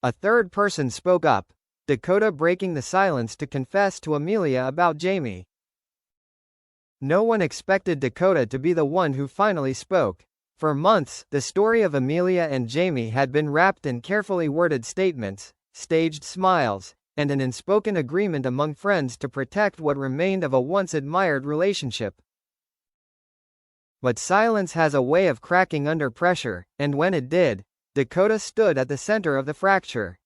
A third person spoke up, Dakota breaking the silence to confess to Amelia about Jamie. No one expected Dakota to be the one who finally spoke. For months, the story of Amelia and Jamie had been wrapped in carefully worded statements, staged smiles, and an unspoken agreement among friends to protect what remained of a once admired relationship. But silence has a way of cracking under pressure, and when it did, Dakota stood at the center of the fracture.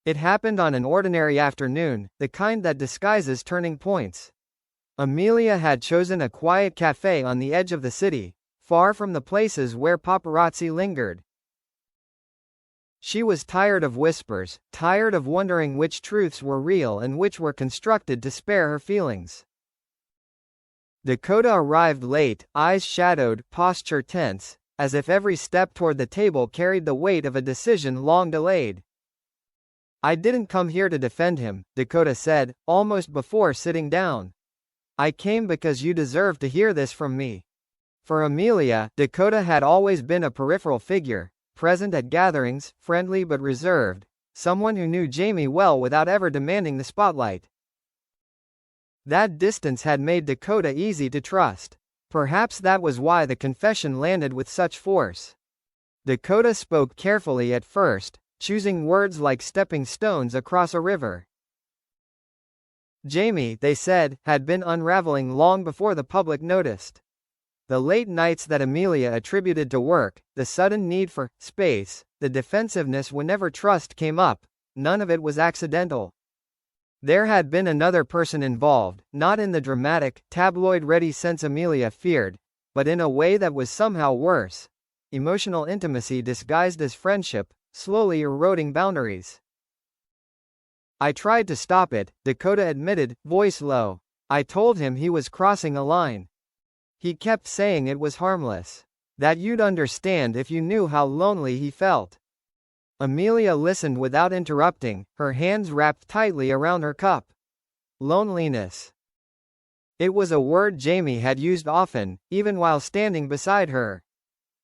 It happened on an ordinary afternoon, the kind that disguises turning points. Amelia had chosen a quiet cafe on the edge of the city, far from the places where paparazzi lingered. She was tired of whispers, tired of wondering which truths were real and which were constructed to spare her feelings. Dakota arrived late, eyes shadowed, posture tense, as if every step toward the table carried the weight of a decision long delayed. "I didn't come here to defend him," Dakota said, almost before sitting down. "I came because you deserve to hear this from me." For Amelia, Dakota had always been a peripheral figure, present at gatherings, friendly but reserved, someone who knew Jamie well without ever demanding the spotlight. That distance had made Dakota easy to trust. Perhaps that was why the confession landed with such force. Dakota spoke carefully at first, choosing words like stepping stones across a river. Jamie, they said, had been unraveling long before the public noticed. The late nights that Amelia attributed to work, the sudden need for space, the defensiveness whenever trust came up, none of it was accidental. There had been another person involved, not in the dramatic, tabloid-ready sense Amelia feared, but in a way that was somehow worse. Emotional intimacy disguised as friendship, slowly eroding boundaries. "I tried to stop it," Dakota admitted, voice low. "I told him he was crossing a line. He kept saying it was harmless. That you'd understand if you knew how lonely he felt." Amelia listened without interrupting, her hands wrapped tightly around her cup. Loneliness. It was a word Jamie had used often, even while standing beside her.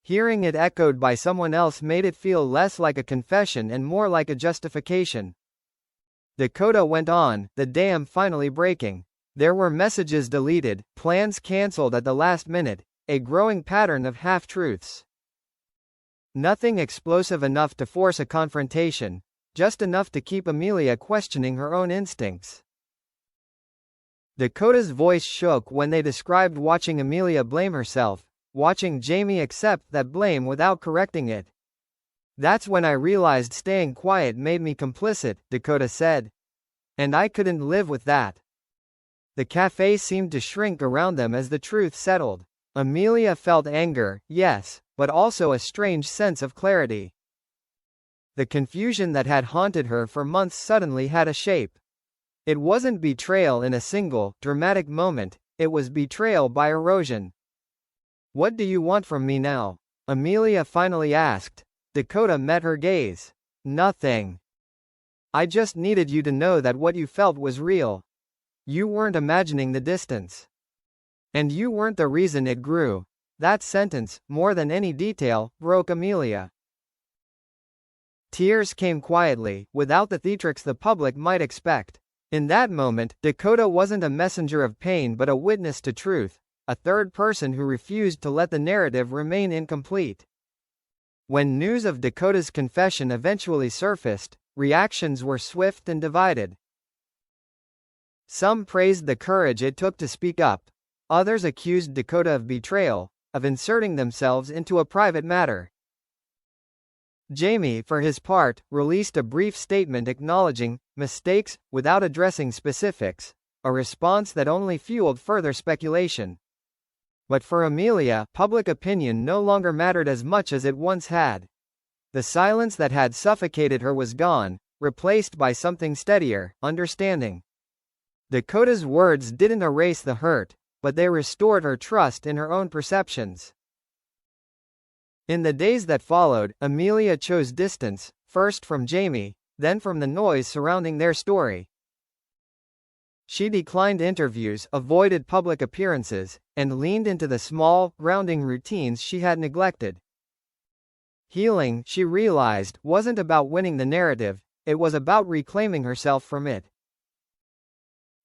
Hearing it echoed by someone else made it feel less like a confession and more like a justification. Dakota went on, the dam finally breaking. There were messages deleted, plans cancelled at the last minute, a growing pattern of half-truths. Nothing explosive enough to force a confrontation, just enough to keep Amelia questioning her own instincts. Dakota's voice shook when they described watching Amelia blame herself, watching Jamie accept that blame without correcting it. "That's when I realized staying quiet made me complicit," Dakota said. "And I couldn't live with that." The cafe seemed to shrink around them as the truth settled. Amelia felt anger, yes, but also a strange sense of clarity. The confusion that had haunted her for months suddenly had a shape. It wasn't betrayal in a single, dramatic moment, it was betrayal by erosion. "What do you want from me now?" Amelia finally asked. Dakota met her gaze. "Nothing. I just needed you to know that what you felt was real. You weren't imagining the distance. And you weren't the reason it grew." That sentence, more than any detail, broke Amelia. Tears came quietly, without the theatrics the public might expect. In that moment, Dakota wasn't a messenger of pain but a witness to truth, a third person who refused to let the narrative remain incomplete. When news of Dakota's confession eventually surfaced, reactions were swift and divided. Some praised the courage it took to speak up. Others accused Dakota of betrayal, of inserting themselves into a private matter. Jamie, for his part, released a brief statement acknowledging mistakes, without addressing specifics, a response that only fueled further speculation. But for Amelia, public opinion no longer mattered as much as it once had. The silence that had suffocated her was gone, replaced by something steadier, understanding. Dakota's words didn't erase the hurt, but they restored her trust in her own perceptions. In the days that followed, Amelia chose distance, first from Jamie, then from the noise surrounding their story. She declined interviews, avoided public appearances, and leaned into the small, grounding routines she had neglected. Healing, she realized, wasn't about winning the narrative, it was about reclaiming herself from it.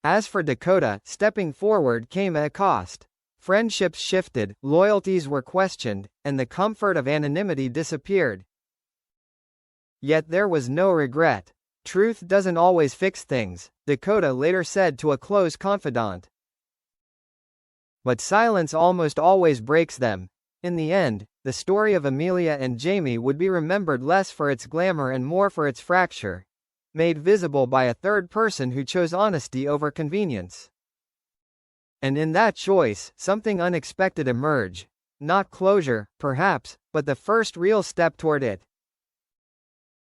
As for Dakota, stepping forward came at a cost. Friendships shifted, loyalties were questioned, and the comfort of anonymity disappeared. Yet there was no regret. Truth doesn't always fix things, Dakota later said to a close confidant. But silence almost always breaks them. In the end, the story of Amelia and Jamie would be remembered less for its glamour and more for its fracture, made visible by a third person who chose honesty over convenience. And in that choice, something unexpected emerged. Not closure, perhaps, but the first real step toward it.